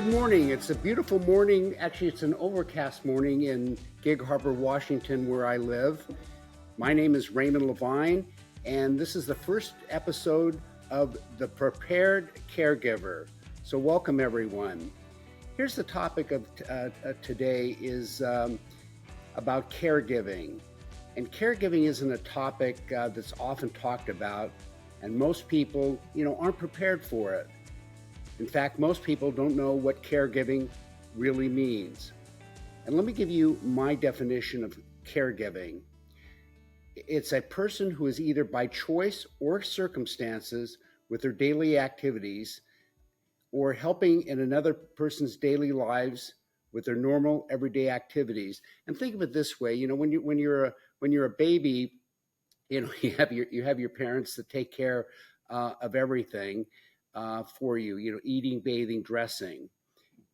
Good morning. It's a beautiful morning. Actually, it's an overcast morning in Gig Harbor, Washington, where I live. My name is Raymond Lavine, and this is the first episode of the Prepared Caregiver. So welcome, everyone. Here's the topic of today is about caregiving. And caregiving isn't a topic that's often talked about, and most people, aren't prepared for it. In fact, most people don't know what caregiving really means. And let me give you my definition of caregiving. It's a person who is either by choice or circumstances with their daily activities or helping in another person's daily lives with their normal everyday activities. And think of it this way, when you're a baby, you have your parents that take care of everything for you, eating, bathing, dressing.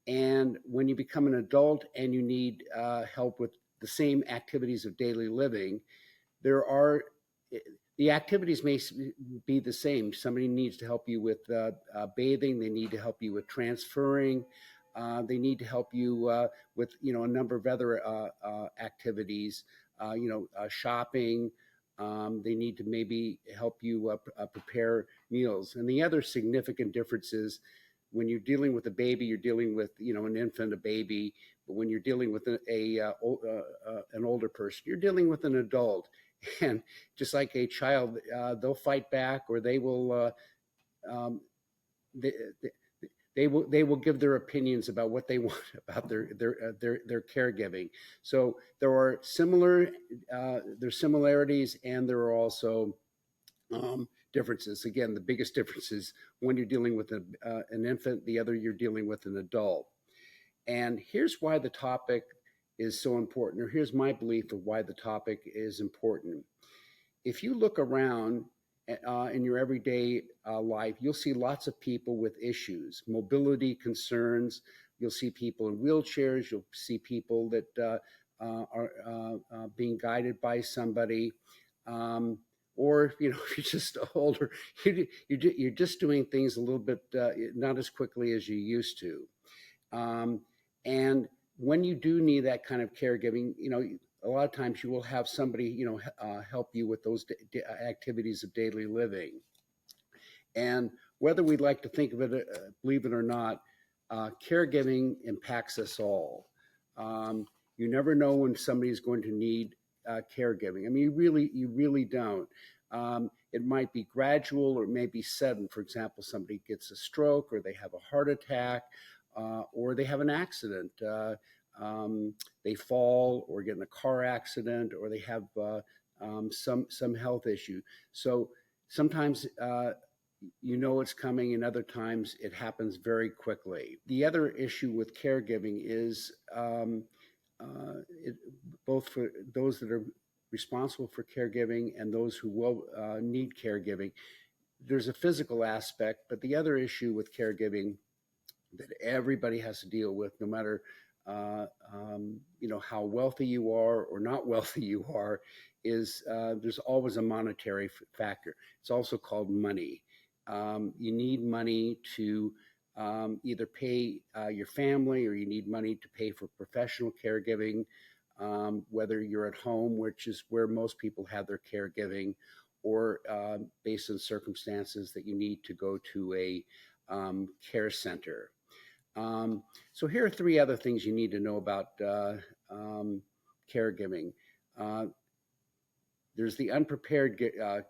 And when you become an adult and you need help with the same activities of daily living, the activities may be the same. Somebody needs to help you with bathing. They need to help you with transferring. They need to help you with a number of other activities. Shopping. They need to maybe help you prepare meals. And the other significant difference is when you're dealing with a baby, you're dealing with an infant, a baby. But when you're dealing with an older person, you're dealing with an adult. And just like a child, they'll fight back, or they will um, they, they will give their opinions about what they want about their caregiving. So there are there's similarities, and there are also differences. Again, the biggest difference is one you're dealing with an infant, the other you're dealing with an adult. And here's why the topic is so important, or here's my belief of why the topic is important. If you look around in your everyday life, you'll see lots of people with issues, mobility concerns. You'll see people in wheelchairs. You'll see people that are being guided by somebody. Or if you're just older, you're just doing things a little bit not as quickly as you used to. And when you do need that kind of caregiving, a lot of times you will have somebody, help you with those activities of daily living. And whether we'd like to think of it, believe it or not, caregiving impacts us all. You never know when somebody's going to need caregiving. I mean, you really don't. It might be gradual or it may be sudden. For example, somebody gets a stroke, or they have a heart attack, or they have an accident. They fall or get in a car accident, or they have some health issue. So sometimes it's coming, and other times it happens very quickly. The other issue with caregiving is both for those that are responsible for caregiving and those who will need caregiving. There's a physical aspect, but the other issue with caregiving that everybody has to deal with, no matter how wealthy you are or not wealthy you are, is there's always a monetary factor. It's also called money. You need money to either pay your family, or you need money to pay for professional caregiving, whether you're at home, which is where most people have their caregiving, or based on circumstances that you need to go to a care center. So here are three other things you need to know about caregiving. There's the unprepared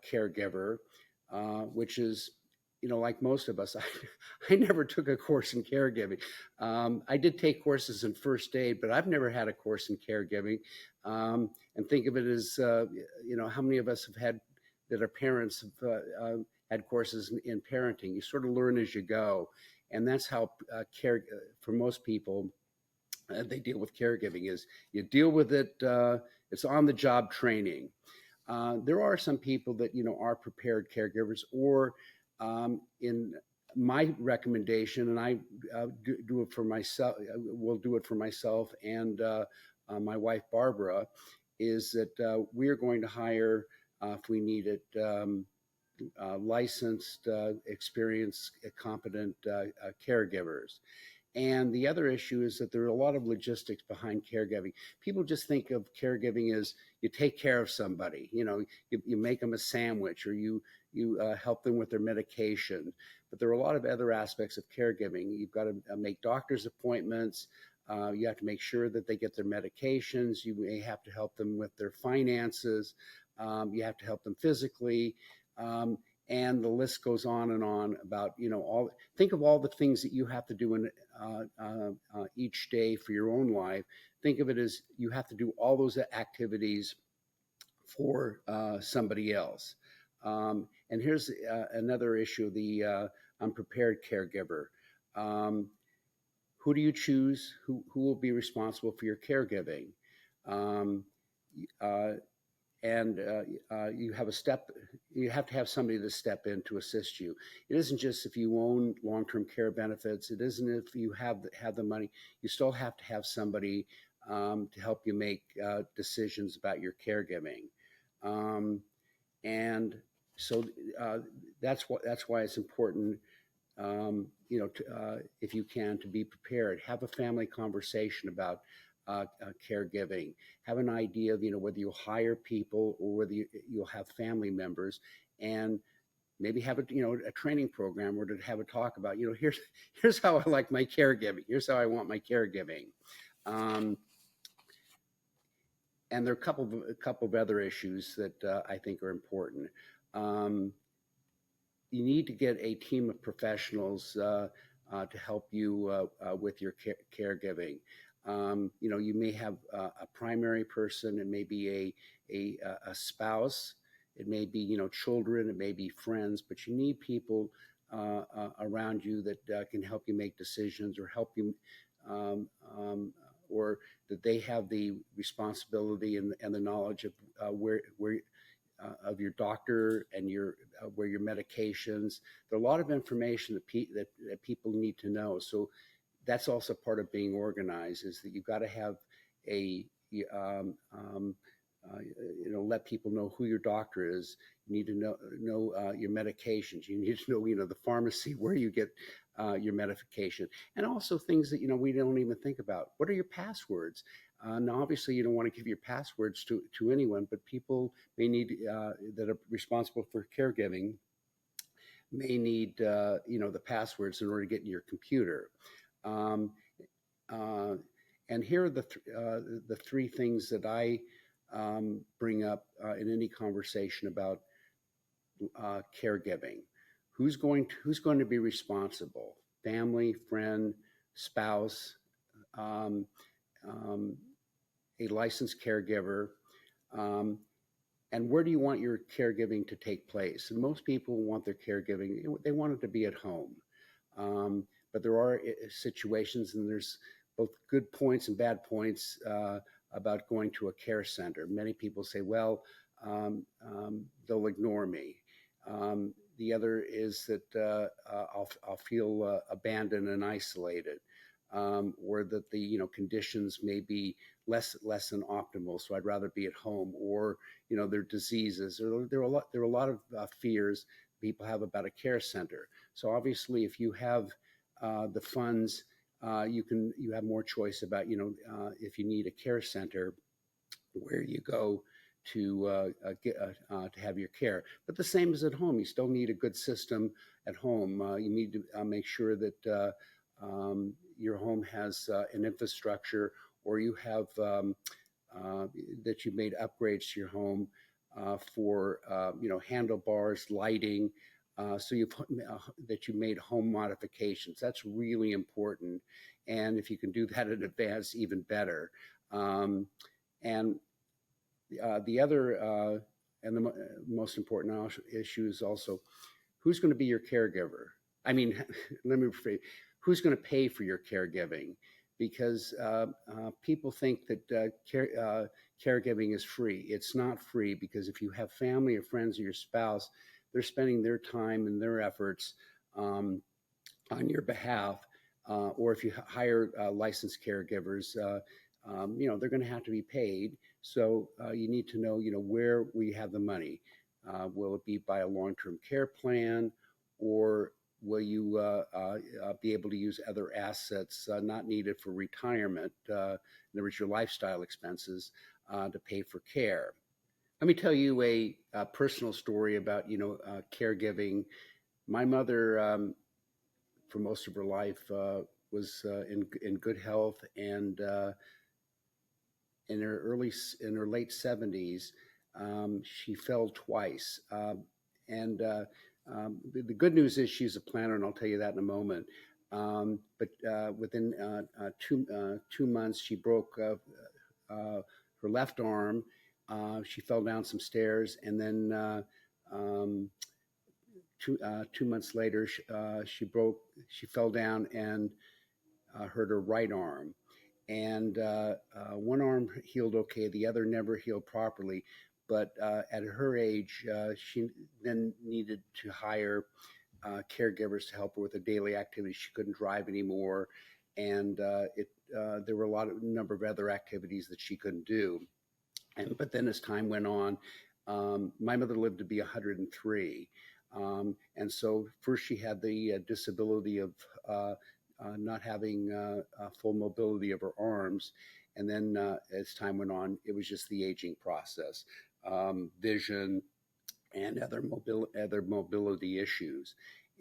caregiver, which is, like most of us, I never took a course in caregiving. I did take courses in first aid, but I've never had a course in caregiving. And think of it as, how many of us have had that our parents have had courses in parenting. You sort of learn as you go. And that's how for most people, they deal with caregiving, is you deal with it. It's on the job training. There are some people that, are prepared caregivers, or in my recommendation, and I do it for myself, will do it for myself and my wife, Barbara, is that we are going to hire, if we need it, licensed, experienced, competent caregivers. And the other issue is that there are a lot of logistics behind caregiving. People just think of caregiving as you take care of somebody, you make them a sandwich, or you help them with their medication. But there are a lot of other aspects of caregiving. You've got to make doctor's appointments. You have to make sure that they get their medications. You may have to help them with their finances. You have to help them physically. And the list goes on about, think of all the things that you have to do in each day for your own life. Think of it as you have to do all those activities for somebody else. And here's another issue, the unprepared caregiver. Who do you choose? Who will be responsible for your caregiving? And you have to have somebody to step in to assist you. It isn't just if you own long-term care benefits. It isn't if you have the money. You still have to have somebody to help you make decisions about your caregiving. And so that's why it's important, if you can, to be prepared. Have a family conversation about caregiving. Have an idea of whether you'll hire people or whether you'll have family members, and maybe have a training program, or to have a talk about here's how I like my caregiving. Here's how I want my caregiving. And there are a couple of other issues that I think are important. You need to get a team of professionals to help you with your caregiving. You may have a primary person. It may be a spouse. It may be children. It may be friends. But you need people around you that can help you make decisions, or help you, or that they have the responsibility and the knowledge of where of your doctor and where your medications. There are a lot of information that people need to know. So that's also part of being organized, is that you've got to have let people know who your doctor is. You need to know your medications. You need to know, the pharmacy where you get your medication, and also things that, we don't even think about. What are your passwords? Now, obviously, you don't want to give your passwords to anyone, but people may need, that are responsible for caregiving, may need, the passwords in order to get in your computer. And here are the three things that I bring up in any conversation about caregiving. Who's going to be responsible? Family, friend, spouse, a licensed caregiver, and where do you want your caregiving to take place? And most people want their caregiving, they want it to be at home. But there are situations, and there's both good points and bad points about going to a care center. Many people say, well, they'll ignore me. The other is that I'll feel abandoned and isolated, or that the conditions may be less than optimal, so I'd rather be at home, or their diseases. There are a lot of fears people have about a care center. So obviously, if you have the funds, you have more choice about if you need a care center, where you go to have your care. But the same as at home. You still need a good system at home. You need to make sure that your home has an infrastructure, or you have that you made upgrades to your home for handlebars, lighting. So that you made home modifications. That's really important, and if you can do that in advance, even better. And the other and the most important issue is also, who's going to be your caregiver? I mean, let me rephrase. Who's going to pay for your caregiving? Because people think that caregiving is free. It's not free, because if you have family or friends or your spouse, they're spending their time and their efforts on your behalf, or if you hire licensed caregivers, they're going to have to be paid. So you need to know, where we have the money. Will it be by a long-term care plan, or will you be able to use other assets not needed for retirement, in other words, your lifestyle expenses, to pay for care. Let me tell you a personal story about caregiving. My mother, for most of her life, was in good health, and in her late 70s, she fell twice. The good news is she's a planner, and I'll tell you that in a moment. But within 2 months, she broke her left arm. She fell down some stairs, and then 2 months later, she fell down and hurt her right arm. And one arm healed okay, the other never healed properly. But at her age, she then needed to hire caregivers to help her with her daily activities. She couldn't drive anymore, and there were a number of other activities that she couldn't do. But then as time went on, my mother lived to be 103. And so first she had the disability of not having full mobility of her arms. And then as time went on, it was just the aging process, vision, and other mobility issues.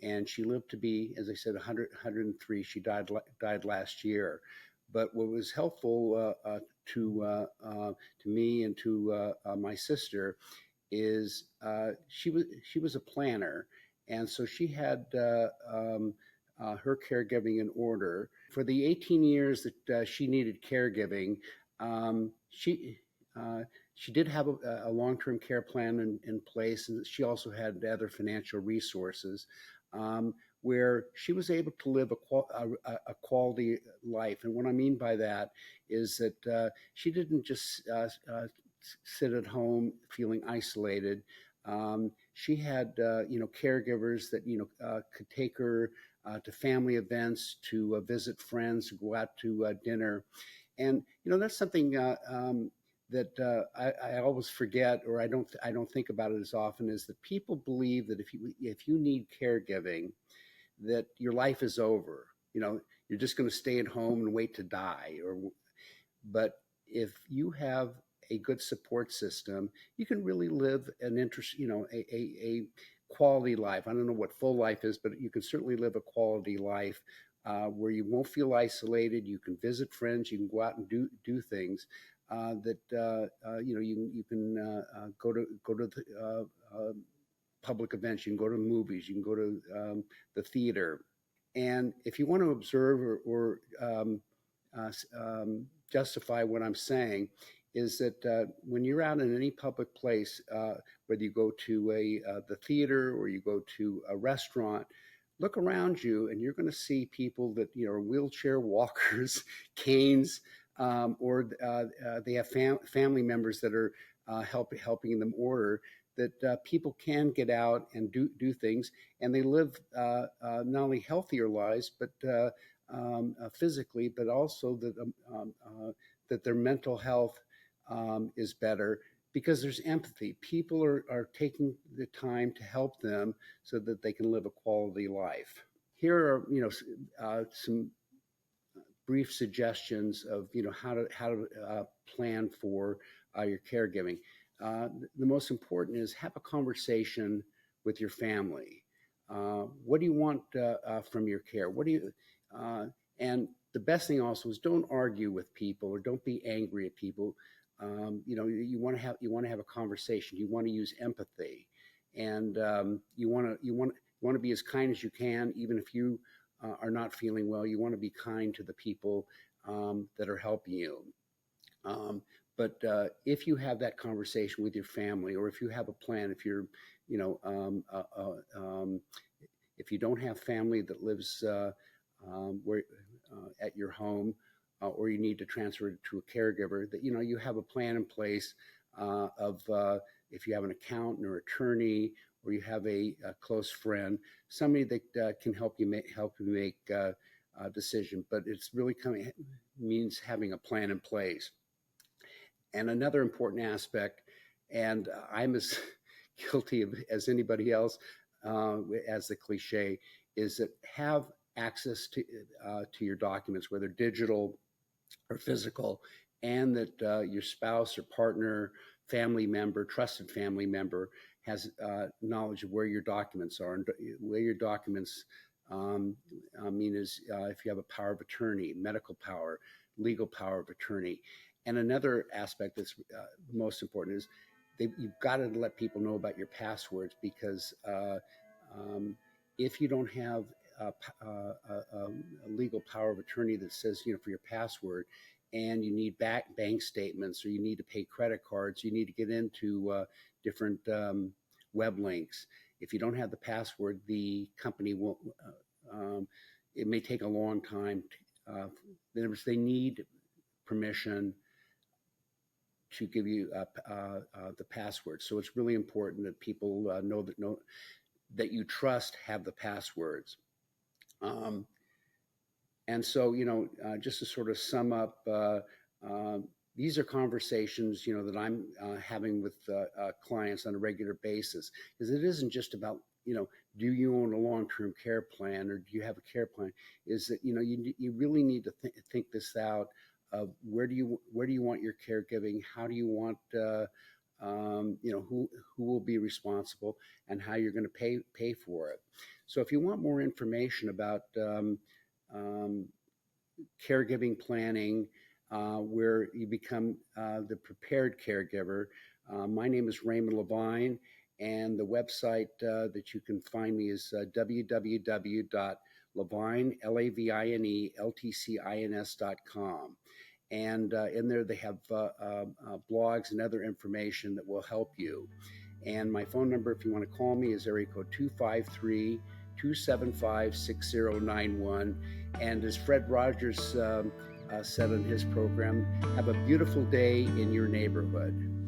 And she lived to be, as I said, 103. She died last year. But what was helpful to me and to my sister is she was a planner, and so she had her caregiving in order. For the 18 years that she needed caregiving, she did have a long-term care plan in place, and she also had other financial resources where she was able to live a quality life. And what I mean by that is that she didn't just sit at home feeling isolated. She had caregivers that could take her to family events, to visit friends, to go out to dinner. And that's something that I always forget, or I don't think about it as often, is that people believe that if you need caregiving, that your life is over. You're just going to stay at home and wait to die. But if you have a good support system, you can really live a quality life. I don't know what full life is, but you can certainly live a quality life where you won't feel isolated. You can visit friends. You can go out and do things that you can go to the, public events. You can go to movies. You can go to the theater. And if you want to observe or justify what I'm saying, is that when you're out in any public place, whether you go to the theater or you go to a restaurant, look around you and you're going to see people that are wheelchair walkers, canes, or they have family members that are helping them order. That people can get out and do things, and they live not only healthier lives, but physically, but also that their mental health is better because there's empathy. People are taking the time to help them so that they can live a quality life. Here are some brief suggestions of how to plan for your caregiving. The most important is have a conversation with your family. What do you want from your care? And the best thing also is don't argue with people or don't be angry at people. You want to have a conversation. You want to use empathy, and you want to be as kind as you can, even if you are not feeling well. You want to be kind to the people that are helping you. But if you have that conversation with your family, or if you have a plan, if you're, if you don't have family that lives at your home, or you need to transfer it to a caregiver, that you have a plan in place of if you have an accountant or attorney, or you have a close friend, somebody that can help you make a decision. But it's really means having a plan in place. And another important aspect, and I'm as guilty of as anybody else, as the cliche, is that have access to your documents, whether digital or physical, and that your spouse or partner, family member, trusted family member has knowledge of where your documents are and where your documents. I mean, is if you have a power of attorney, medical power, legal power of attorney, and another aspect that's most important is you've got to let people know about your passwords because um, if you don't have a legal power of attorney that says, for your password, and you need bank statements, or you need to pay credit cards, you need to get into different web links. If you don't have the password, the company won't. It may take a long time. They need permission to give you the password. So it's really important that people know that you trust have the passwords. And so, just to sort of sum up, these are conversations, that I'm having with clients on a regular basis, because it isn't just about, do you own a long-term care plan or do you have a care plan? Is that, you really need to think this out of where do you want your caregiving? How do you want, who will be responsible and how you're going to pay for it. So if you want more information about caregiving planning, where you become the prepared caregiver. My name is Raymond Lavine, and the website that you can find me is www.lavine, Lavine, LTCINS.com. And in there they have blogs and other information that will help you. And my phone number, if you want to call me, is area code 253-275-6091. And as Fred Rogers said on his program, have a beautiful day in your neighborhood.